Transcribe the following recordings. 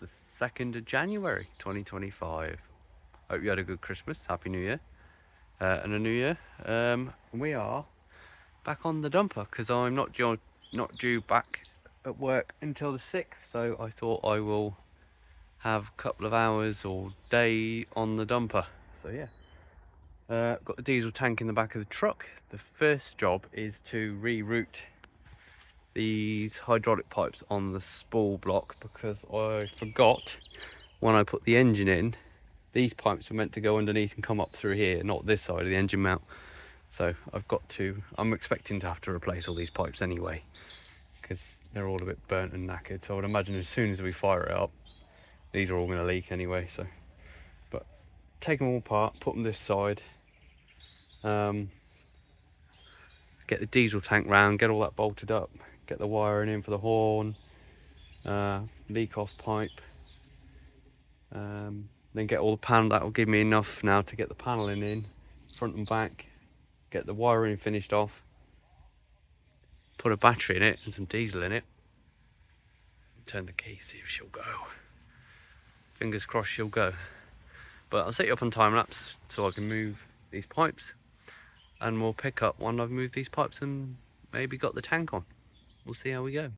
the 2nd of January 2025. Hope you had a good Christmas, Happy New Year, and a new year. We are back on the dumper because I'm not due back at work until the 6th, so I thought I will have a couple of hours or day on the dumper. So yeah, got the diesel tank in the back of the truck. The first job is to reroute these hydraulic pipes on the spool block because I forgot when I put the engine in, these pipes were meant to go underneath and come up through here, not this side of the engine mount. So I'm expecting to have to replace all these pipes anyway because they're all a bit burnt and knackered. So I would imagine as soon as we fire it up, these are all going to leak anyway. So, but take them all apart, put them this side, get the diesel tank round, get all that bolted up, get the wiring in for the horn, leak off pipe, then get all the panel. That will give me enough now to get the paneling in front and back, get the wiring finished off, put a battery in it and some diesel in it, turn the key, see if she'll go. Fingers crossed she'll go. But I'll set you up on time lapse so I can move these pipes, and we'll pick up when I've moved these pipes and maybe got the tank on. We'll see how we go.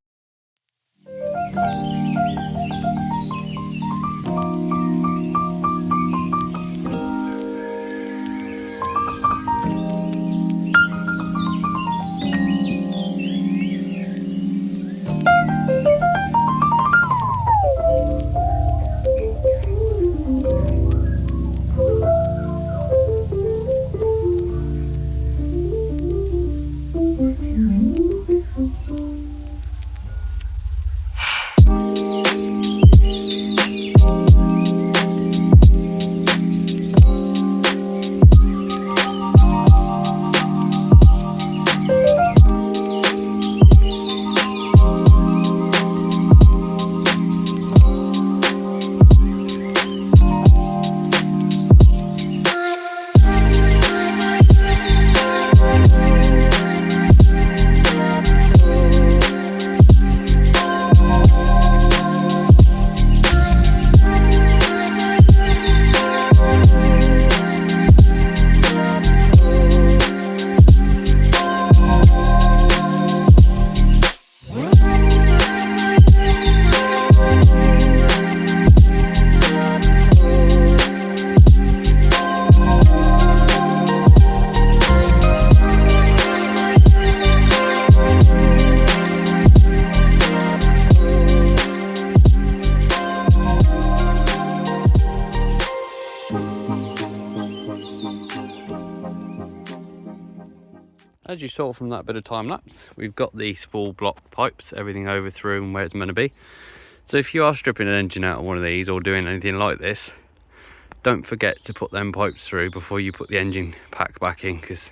As you saw from that bit of time lapse, we've got the spool block pipes, everything over through and where it's meant to be. So if you are stripping an engine out of one of these or doing anything like this, don't forget to put them pipes through before you put the engine pack back in, because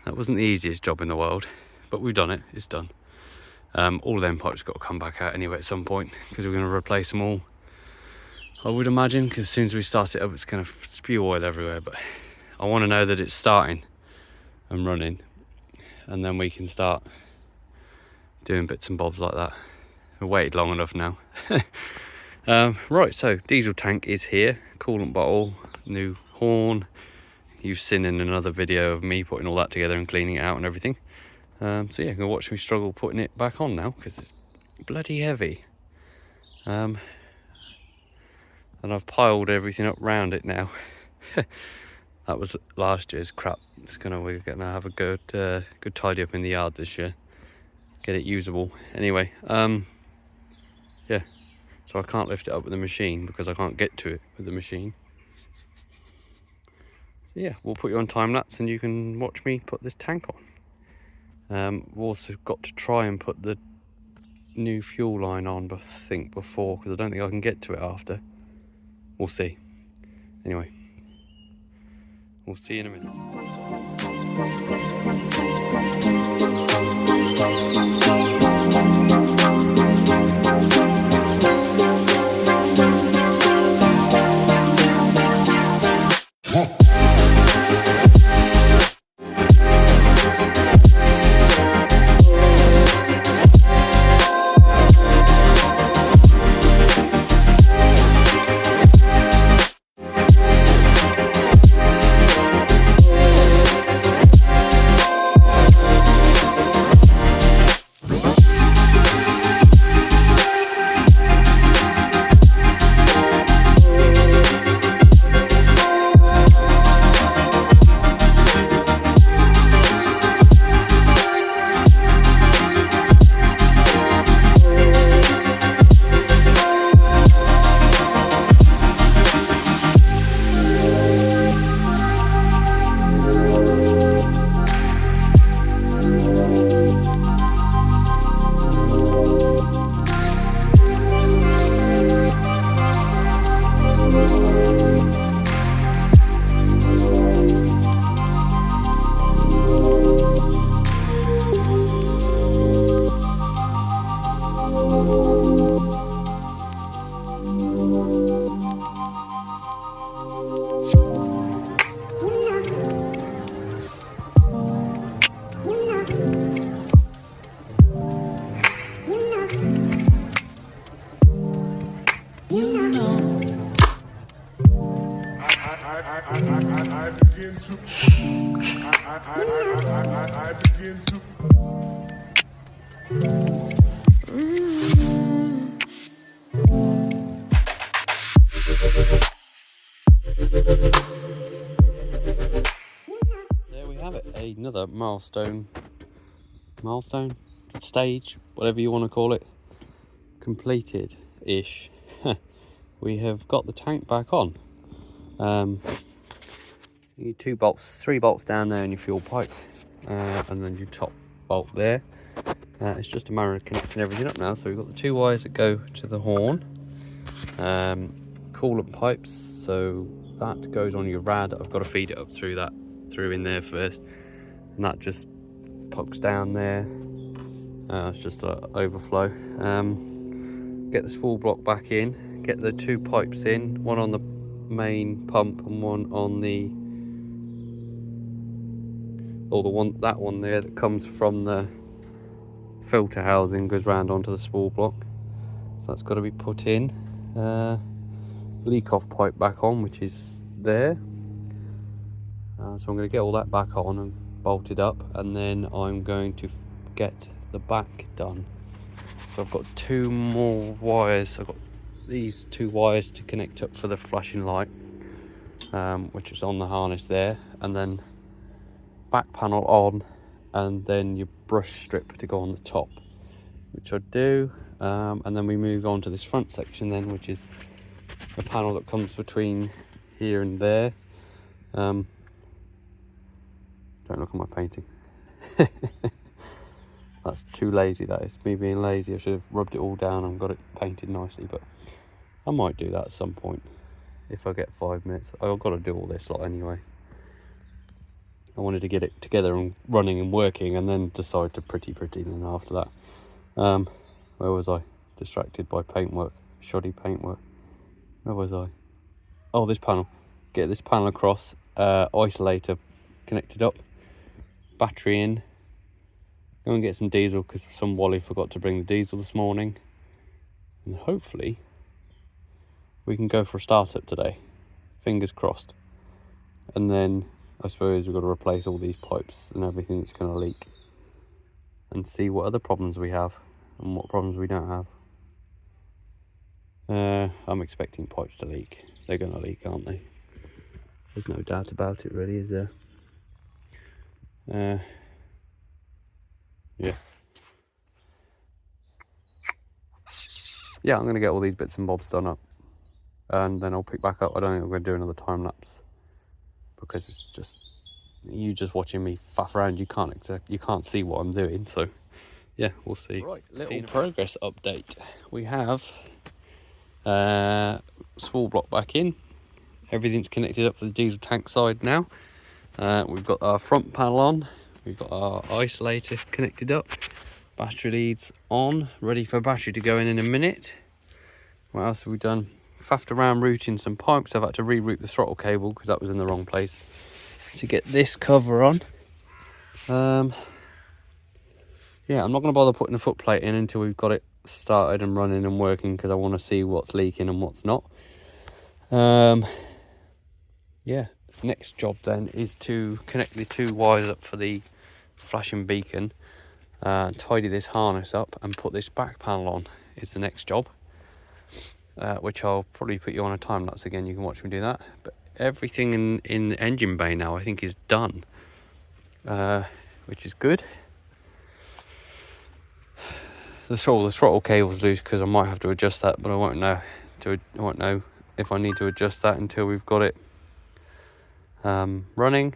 that wasn't the easiest job in the world, but we've done it, it's done. All of them pipes got to come back out anyway at some point because we're going to replace them all, I would imagine, because as soon as we start it up it's going to spew oil everywhere. But I want to know that it's starting and running, and then we can start doing bits and bobs like that. I've waited long enough now. Right, so diesel tank is here, coolant bottle, new horn. You've seen in another video of me putting all that together and cleaning it out and everything. So yeah, you're gonna watch me struggle putting it back on now because it's bloody heavy. And I've piled everything up round it now. That was last year's crap. We're gonna have a good tidy up in the yard this year, get it usable. Anyway, yeah. So I can't lift it up with the machine because I can't get to it with the machine. So yeah, we'll put you on time lapse and you can watch me put this tank on. We've also got to try and put the new fuel line on, I think, before, because I don't think I can get to it after. We'll see. Anyway. We'll see you in a minute. begin to. There we have it, another milestone stage, whatever you want to call it, completed-ish. We have got the tank back on. You need 3 bolts down there in your fuel pipe, and then your top bolt there. It's just a matter of connecting everything up now. So we've got the 2 wires that go to the horn, coolant pipes, so that goes on your rad. I've got to feed it up through in there first, and that just pokes down there. It's just an overflow. Get the spool block back in, get the 2 pipes in, one on the main pump and one on that one there that comes from the filter housing, goes round onto the spool block. So that's got to be put in. Leak off pipe back on, which is there. So I'm going to get all that back on and bolted up, and then I'm going to get the back done. So I've got 2 more wires. I've got these 2 wires to connect up for the flashing light, which is on the harness there, and then back panel on, and then your brush strip to go on the top, which I do, and then we move on to this front section then, which is the panel that comes between here and there. Don't look at my painting. That's too lazy, that is me being lazy. I should have rubbed it all down and got it painted nicely, but I might do that at some point if I get 5 minutes. I've got to do all this lot anyway. I wanted to get it together and running and working, and then decide to pretty then after that. Where was I? Distracted by paintwork, shoddy paintwork. Where was I? Oh, this panel. Get this panel across, isolator connected up, battery in. Go and get some diesel because some Wally forgot to bring the diesel this morning, and hopefully we can go for a startup today. Fingers crossed. And then I suppose we've got to replace all these pipes and everything that's going to leak, and see what other problems we have and what problems we don't have. I'm expecting pipes to leak. They're going to leak, aren't they? There's no doubt about it, really, is there? Yeah, I'm going to get all these bits and bobs done up, and then I'll pick back up. I don't think I'm going to do another time lapse, because it's just you just watching me faff around. You can't see what I'm doing. So yeah, we'll see. Right, little progress update. We have spool block back in. Everything's connected up for the diesel tank side now. We've got our front panel on. We've got our isolator connected up. Battery leads on, ready for battery to go in a minute. What else have we done? Faffed around routing some pipes. I've had to reroute the throttle cable because that was in the wrong place to get this cover on. Yeah, I'm not going to bother putting the foot plate in until we've got it started and running and working, because I want to see what's leaking and what's not. Yeah, next job then is to connect the 2 wires up for the flashing beacon, tidy this harness up and put this back panel on is the next job, which I'll probably put you on a time lapse again. You can watch me do that. But everything in the engine bay now I think is done, which is good. The throttle cable's loose because I might have to adjust that, but I won't know if I need to adjust that until we've got it running.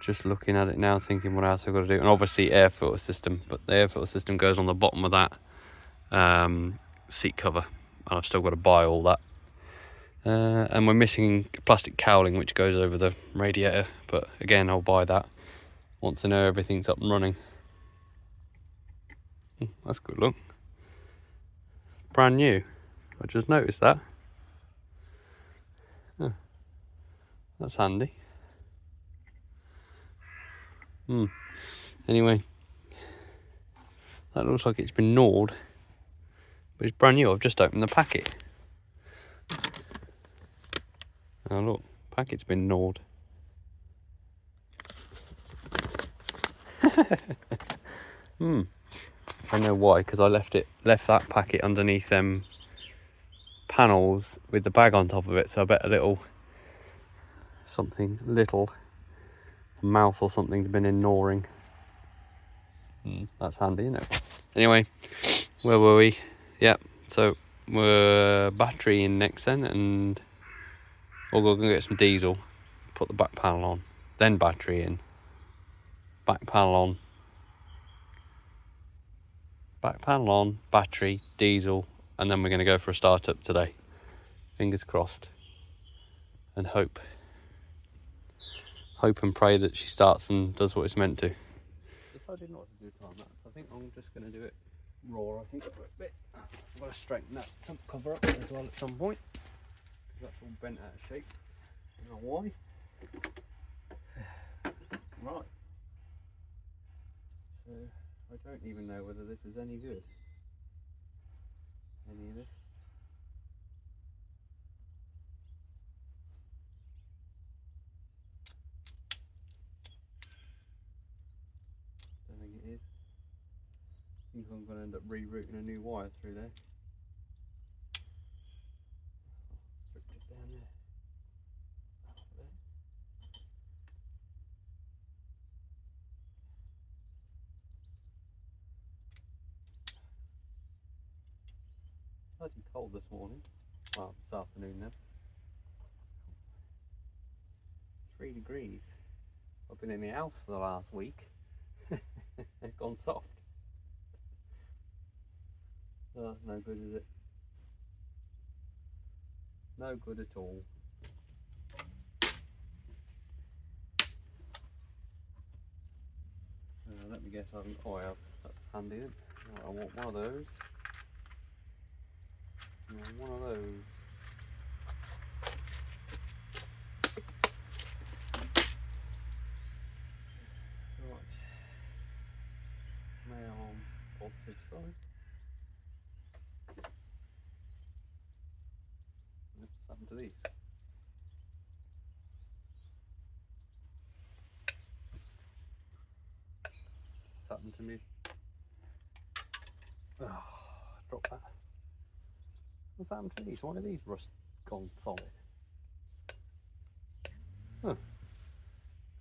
Just looking at it now, thinking what else I've got to do. And obviously air filter system, but the air filter system goes on the bottom of that seat cover, and I've still got to buy all that. And we're missing plastic cowling which goes over the radiator, but again I'll buy that once I know everything's up and running. That's good, look. Brand new. I just noticed that. Oh, that's handy. Anyway, that looks like it's been gnawed, but it's brand new. I've just opened the packet. Oh look, Packet's been gnawed. I know why, because I left that packet underneath them panels with the bag on top of it, so I bet a little mouth or something's been in gnawing. That's handy, isn't it? Anyway, where were we? Yep, so we're battery in next then, and we'll go and get some diesel, put the back panel on, then battery in, back panel on, battery, diesel, and then we're going to go for a startup today. Fingers crossed, and hope and pray that she starts and does what it's meant to. Decided not to do time lapse. I think I'm just going to do it raw. I think for a bit. I've got to straighten that cover up as well at some point, because that's all bent out of shape. I don't know why. Right. So I don't even know whether this is any good. Any of this. Don't think it is. I think I'm going to end up rerouting a new wire through there. Strip it down there. Bloody cold this morning. Well, this afternoon now. 3 degrees. I've been in the house for the last week. It's gone soft. Oh, no good, is it? No good at all. Let me guess, I haven't. Oh, I have. That's handy, isn't it? Right, I want one of those. I want one of those. Right. Now on positive side. What's happened to these? What's happened to me? Oh, drop that. What's happened to these? Why are these rust gone solid? Huh.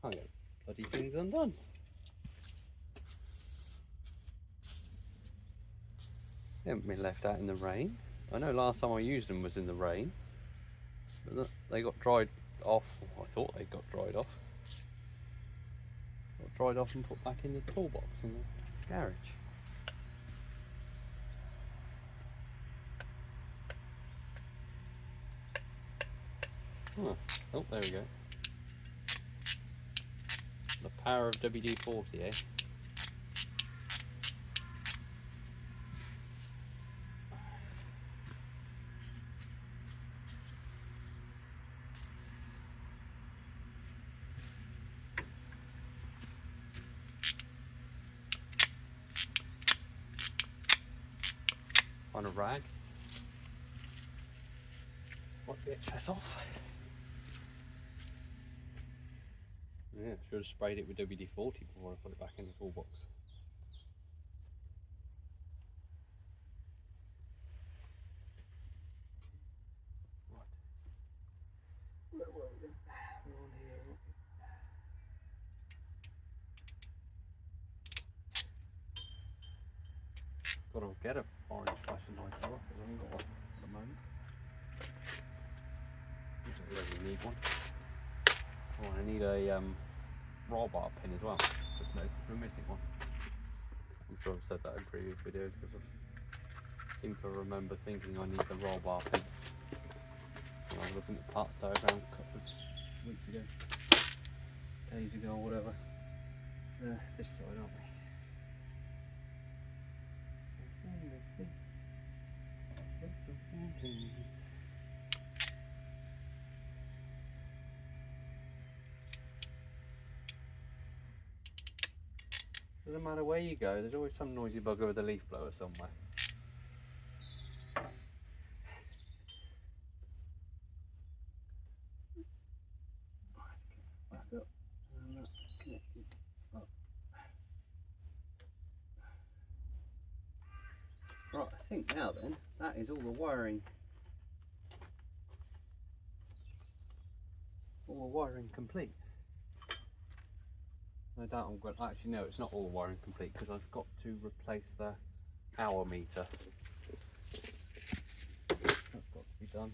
Can't get bloody things undone. They haven't been left out in the rain. I know last time I used them was in the rain, but they got dried off. I thought they got dried off. Got dried off and put back in the toolbox in the garage. Huh. Oh, there we go. The power of WD-40, eh? On a rag. Wipe the excess off. Yeah, should have sprayed it with WD-40 before I put it back in the toolbox. Right. Where were we then? We're on here. Gotta get a orange flashing light cover because I haven't got one at the moment. I really need one. Oh, I need a roll bar pin as well. Just noticed we're missing one. I'm sure I've said that in previous videos because I seem to remember thinking I need the roll bar pin. And I was looking at parts diagram a couple of weeks ago, days ago or whatever. This side, aren't we? Doesn't matter where you go, there's always some noisy bugger with a leaf blower somewhere. think now then, that is all the wiring. All the wiring complete. No doubt I'm going to, actually no, it's not all the wiring complete because I've got to replace the hour meter. That's got to be done.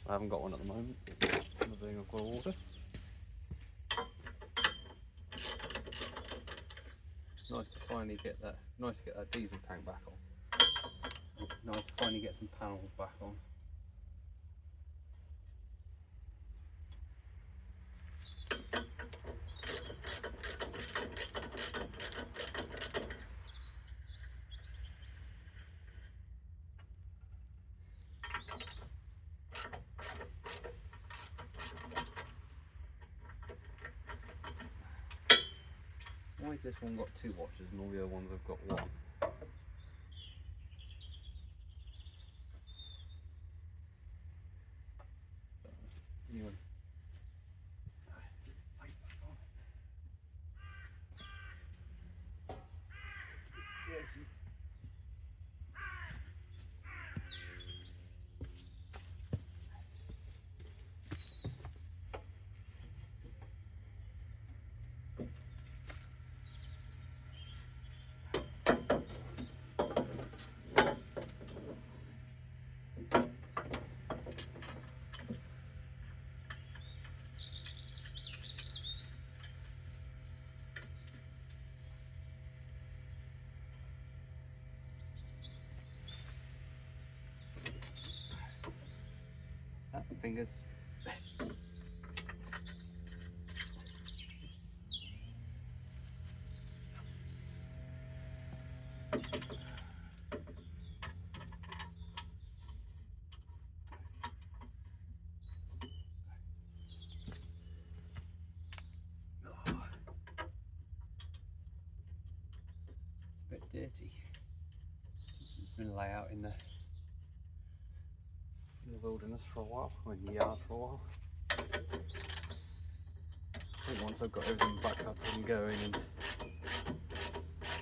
I haven't got one at the moment. Another thing I've got to order. It's nice to finally get that. Nice to get that diesel tank back on. It's nice to finally get some panels back on. Why has this one got 2 washers and all the other ones have got 1? Anyway. Fingers. It's a bit dirty. It's been laid out in the wilderness for a while, or in the yard for a while. I think once I've got everything back up and going and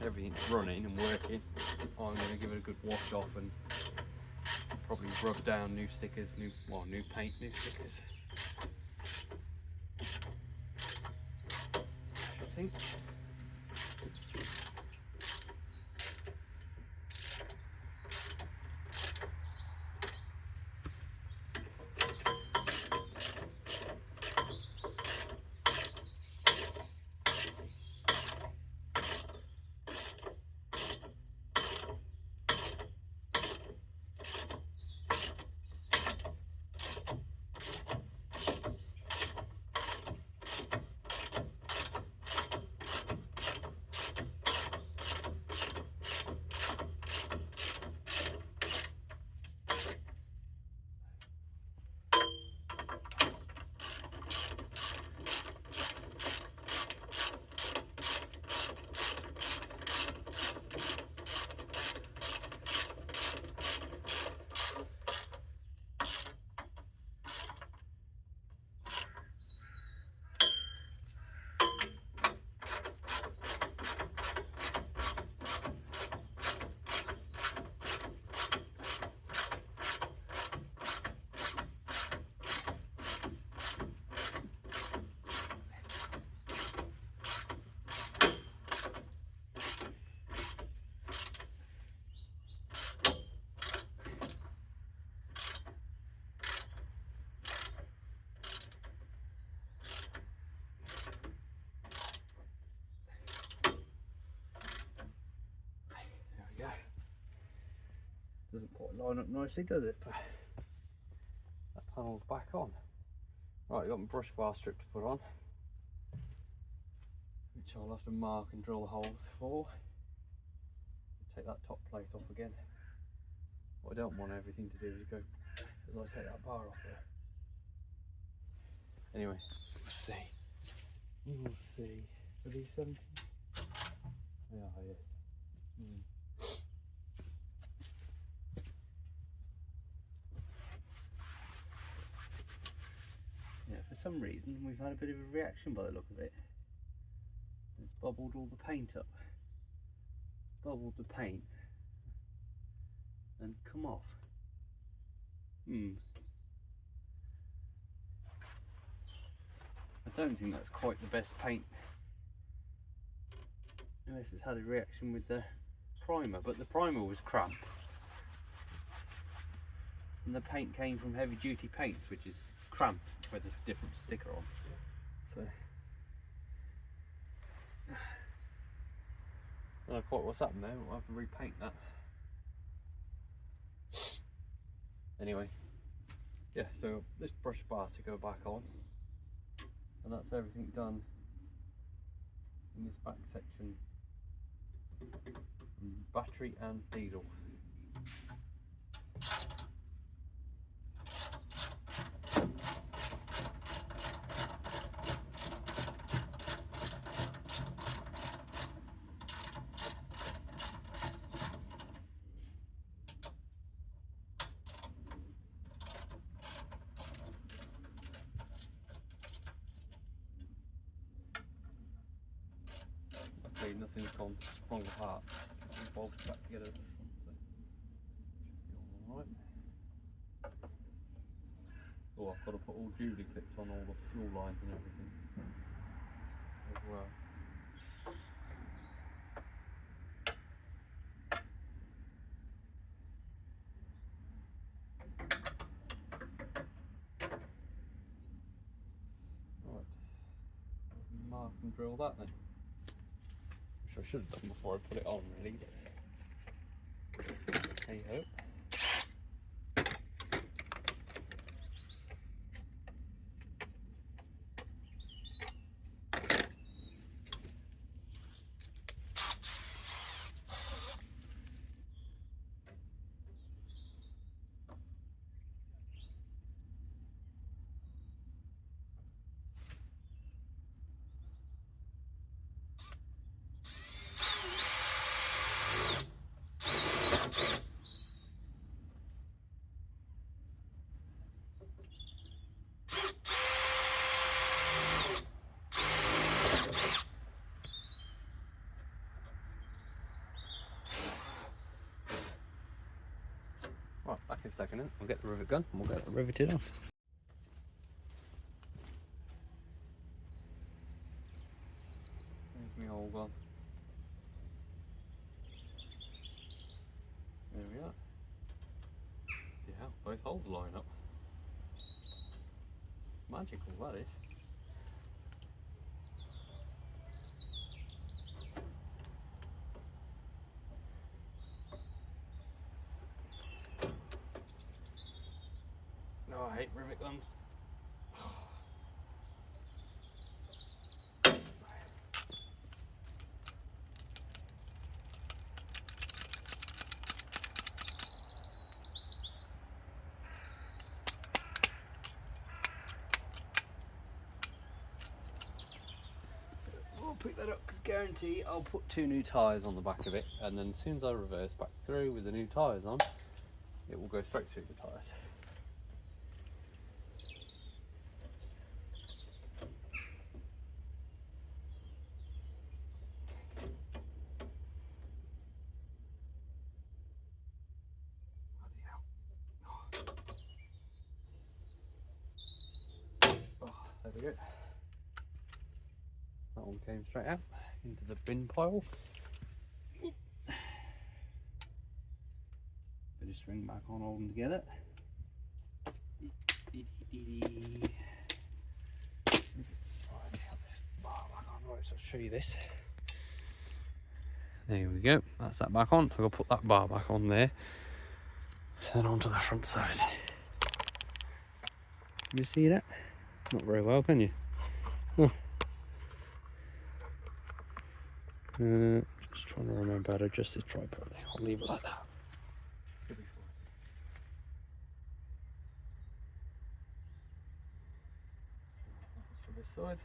everything's running and working, I'm going to give it a good wash off and probably rub down new stickers, new paint, new stickers. I think. Doesn't quite line up nicely, does it? But that panel's back on. Right, I've got my brush bar strip to put on, which I'll have to mark and drill the holes for. Take that top plate off again. What I don't want everything to do is go as I take that bar off there. Anyway, we'll see. We'll see. Are these 17? They are, yes. Yeah, for some reason we've had a bit of a reaction by the look of it. bubbled all the paint up. Bubbled the paint and come off. I don't think that's quite the best paint, unless it's had a reaction with the primer, but the primer was crap. And the paint came from heavy duty paints, which is cramped where there's a different sticker on. So I don't know quite what's happened there. We'll have to repaint that. Anyway, yeah, so this brush bar to go back on, and that's everything done in this back section. Battery and diesel. Okay, nothing's gone sprung apart. It's bolted back together at the front, so should be all right. Oh, I've got to put all Julie clips on all the fuel lines and everything as well. Right, mark and drill that then. Which I should have done before I put it on, really. Hey ho. Right, back in a second then. We'll get the rivet gun and we'll get it riveted on. There's my hole gone. There we are. Yeah, both holes line up. Magical, that is. No, I hate rivet guns. I'll pick that up because guarantee I'll put 2 new tyres on the back of it, and then as soon as I reverse back through with the new tyres on, it will go straight through the tyres. Oh, there we go. That one came straight out into the bin pile. Bit of string back on, hold them together. Right, so I'll show you this. There we go, that's that back on. I'll put that bar back on there, and then onto the front side. Can you see that? Not very well, can you? Oh. Just trying to remember how to adjust this tripod. I'll leave it like that. Should be fine. That's for this side.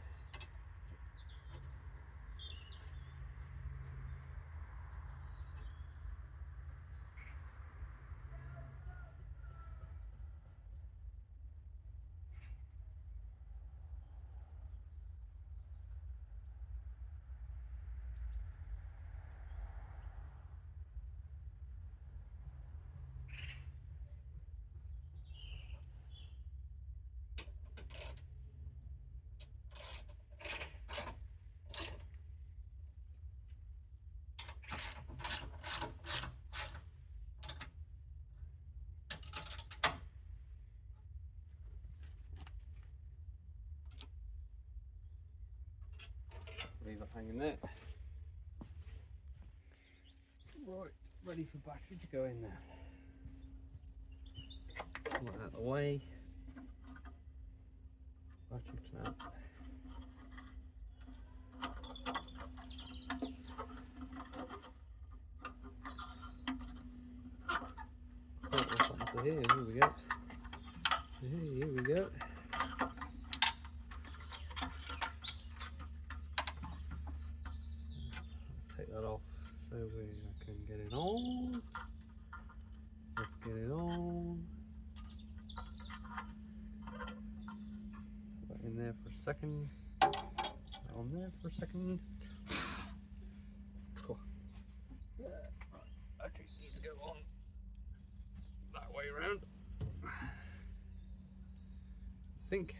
up hanging there. Right, ready for battery to go in there. Pull that out of the way. Battery clamp. Here we go. Here we go. Let's take that off so we can get it on. Let's get it on. Put that in there for a second. Put that on there for a second. Cool. Okay, needs to go on that way around. I think.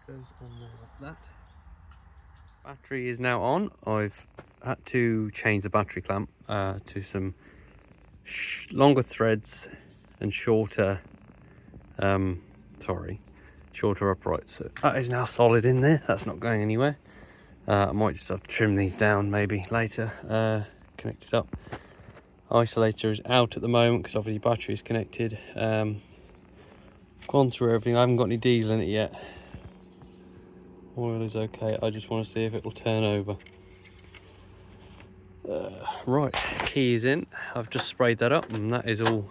Goes on there like that. Battery is now on. I've had to change the battery clamp to some longer threads and shorter shorter uprights. So that is now solid in there. That's not going anywhere. I might just have to trim these down maybe later, connect it up. Isolator is out at the moment because obviously battery is connected. Gone through everything. I haven't got any diesel in it yet. Oil is okay. I just want to see if it will turn over. Right, key is in. I've just sprayed that up, and that is all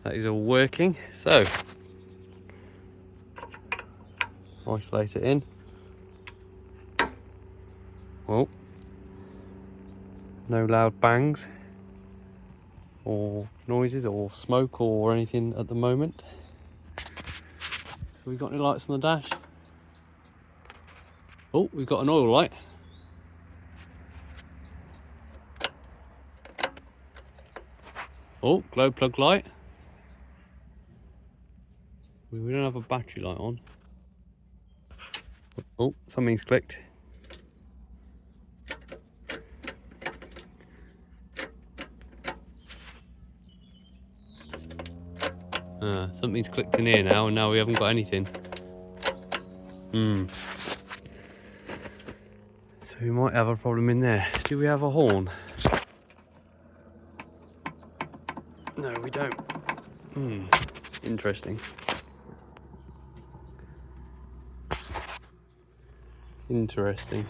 working. So isolate it in. Well, no loud bangs or noises or smoke or anything at the moment. Have we got any lights on the dash? Oh, we've got an oil light. Oh, glow plug light. We don't have a battery light on. Oh, something's clicked. Something's clicked in here now, and now we haven't got anything. So we might have a problem in there. Do we have a horn? No, we don't. Interesting. Interesting.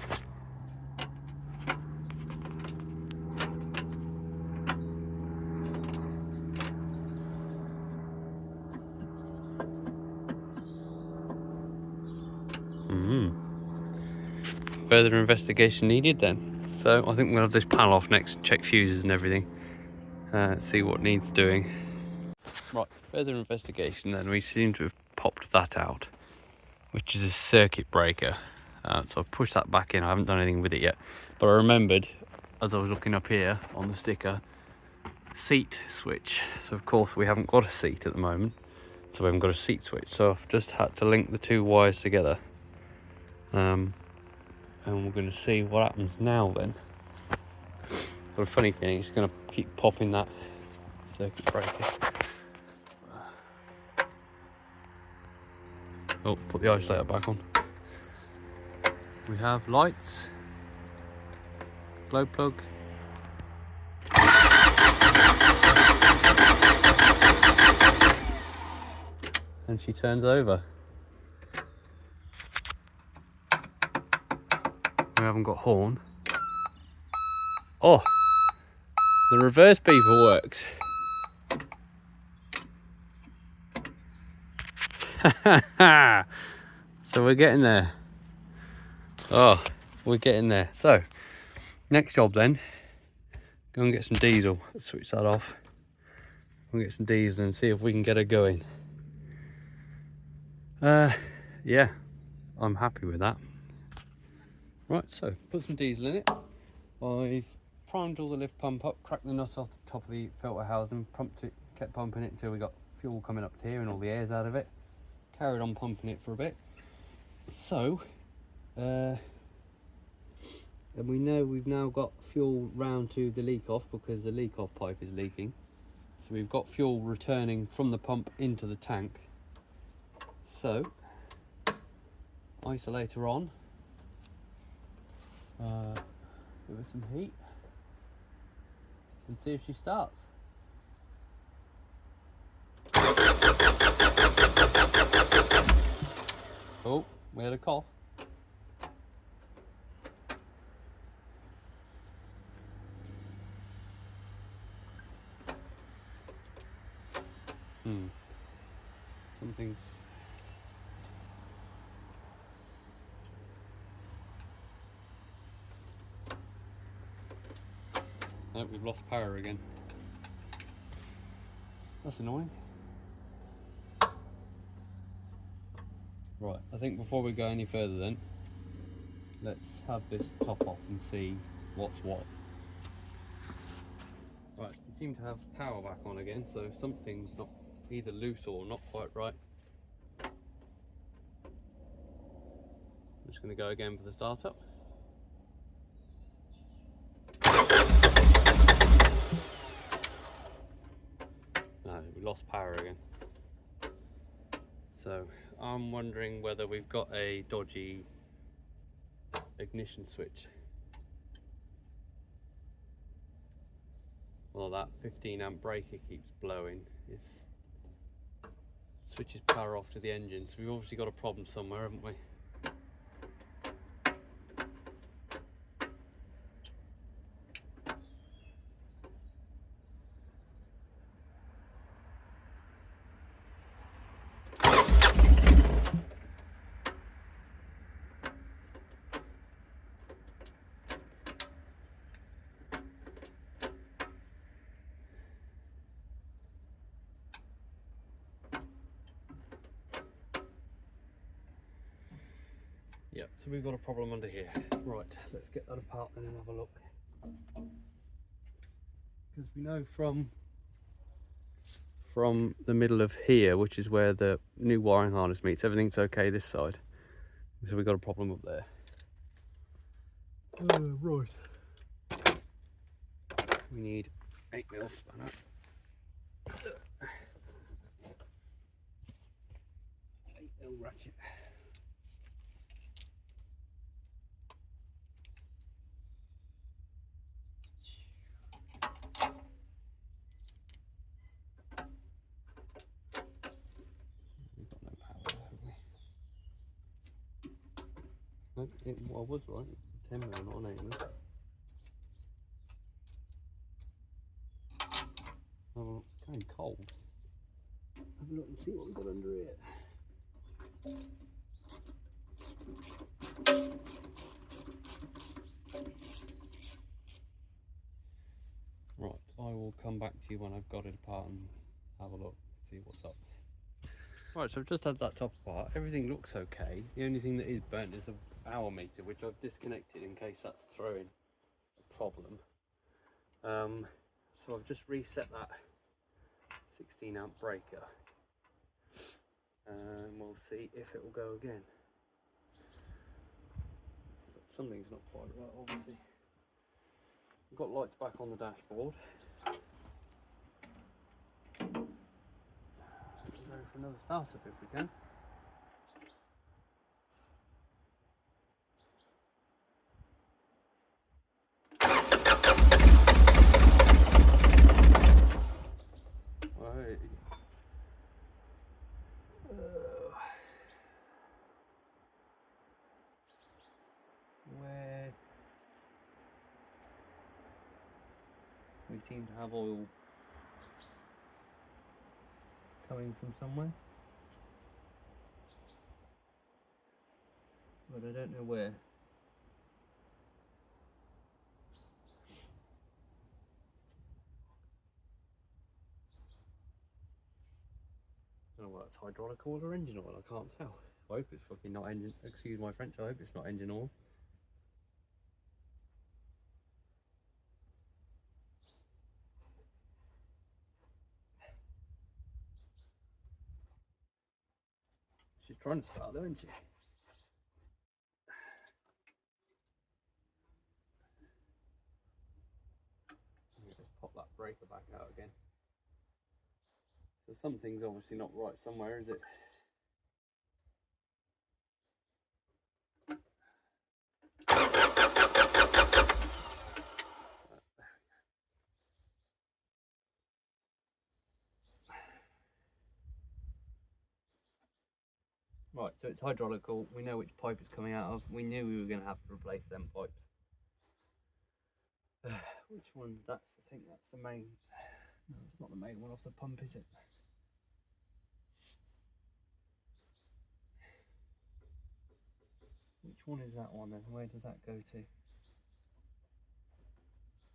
Further investigation needed then. So I think we'll have this panel off next, check fuses and everything, see what needs doing. Right, further investigation then. We seem to have popped that out, which is a circuit breaker. So I've pushed that back in. I haven't done anything with it yet, but I remembered as I was looking up here on the sticker, seat switch. So of course we haven't got a seat at the moment, so we haven't got a seat switch. So I've just had to link the two wires together. And we're going to see what happens now then. Got a funny feeling it's going to keep popping that circuit breaker. Oh, put the isolator back on. We have lights, glow plug. And she turns over. We haven't got horn. Oh, the reverse beeper works. So we're getting there. Oh, we're getting there. So next job then, go and get some diesel. Let's switch that off. We'll get some diesel and see if we can get her going. Yeah, I'm happy with that. Right, so put some diesel in it. I've primed all the lift pump up, cracked the nut off the top of the filter housing, pumped it, kept pumping it until we got fuel coming up to here and all the air's out of it. Carried on pumping it for a bit. So, and we know we've now got fuel round to the leak off because the leak off pipe is leaking. So we've got fuel returning from the pump into the tank. So, isolator on. Give her some heat and see if she starts. Oh, we had a cough. Something's... Oh, we've lost power again. That's annoying. Right, I think before we go any further then, let's have this top off and see what's what. Right, we seem to have power back on again, so something's not either loose or not quite right. I'm just going to go again for the startup. No, we lost power again. So I'm wondering whether we've got a dodgy ignition switch. Well, that 15 amp breaker keeps blowing. It switches power off to the engine, so we've obviously got a problem somewhere, haven't we? Yep, so we've got a problem under here. Right, let's get that apart and then have a look. Because we know from the middle of here, which is where the new wiring harness meets, everything's okay this side. So we've got a problem up there. Right. We need 8mm spanner. 8mm ratchet. Well, I was right, it's a 10mm, not an 8mm. Oh, it's going cold. Have a look and see what we've got under it. Right, I will come back to you when I've got it apart and have a look, see what's up. Right, so I've just had that top apart. Everything looks okay. The only thing that is burnt is the hour meter, which I've disconnected in case that's throwing a problem. So I've just reset that 16 amp breaker and we'll see if it will go again. But something's not quite right, obviously. We've got lights back on the dashboard. We'll go for another startup if we can. Right. Where we seem to have oil coming from somewhere, but I don't know where. I don't know whether it's hydraulic oil or engine oil, I can't tell. I hope it's fucking not engine, excuse my French, I hope it's not engine oil. trying to start though, isn't she? Just pop that breaker back out again. So something's obviously not right somewhere, is it? Right, so it's hydraulical. We know which pipe it's coming out of. We knew we were going to have to replace them pipes. Which one? That's, I think that's the main. No, it's not the main one off the pump, is it? Which one is that one then? Where does that go to?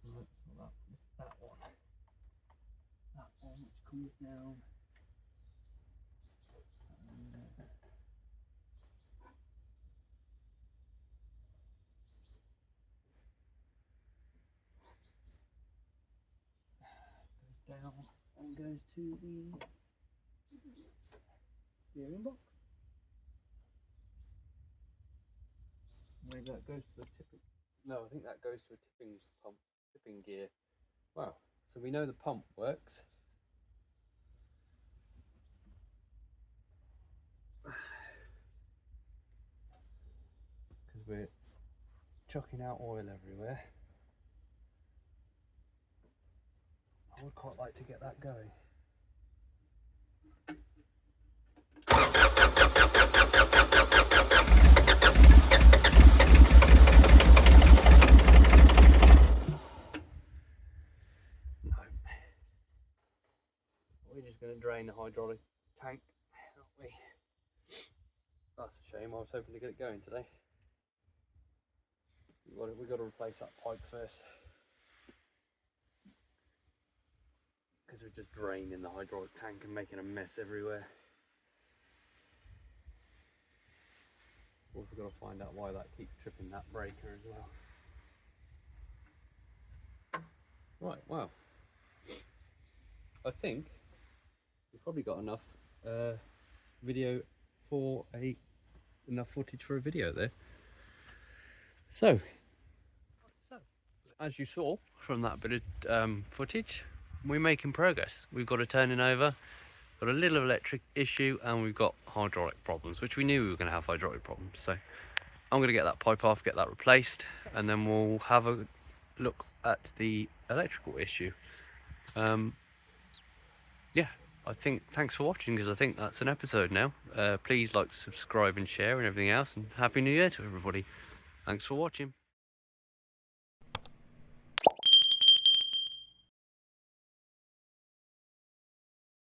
No, it's not that one. It's that one. That one which comes down. Goes down and goes to the steering box. Maybe that goes to the tipping. No, I think that goes to a tipping pump, tipping gear. Wow. So we know the pump works. Because we're chucking out oil everywhere. I would quite like to get that going. No. We're just going to drain the hydraulic tank, aren't we? That's a shame. I was hoping to get it going today. We've got to replace that pipe first. Because we're just draining the hydraulic tank and making a mess everywhere. Also got to find out why that keeps tripping that breaker as well. Right, well, I think we've probably got enough video for enough footage for a video there. So as you saw from that bit of footage, we're making progress. We've got a turning over, got a little electric issue, and we've got hydraulic problems, which we knew we were going to have hydraulic problems. So I'm going to get that pipe off, get that replaced, and then we'll have a look at the electrical issue. Yeah, I think thanks for watching, because I think that's an episode now. Please like, subscribe and share and everything else, and Happy New Year to everybody. Thanks for watching.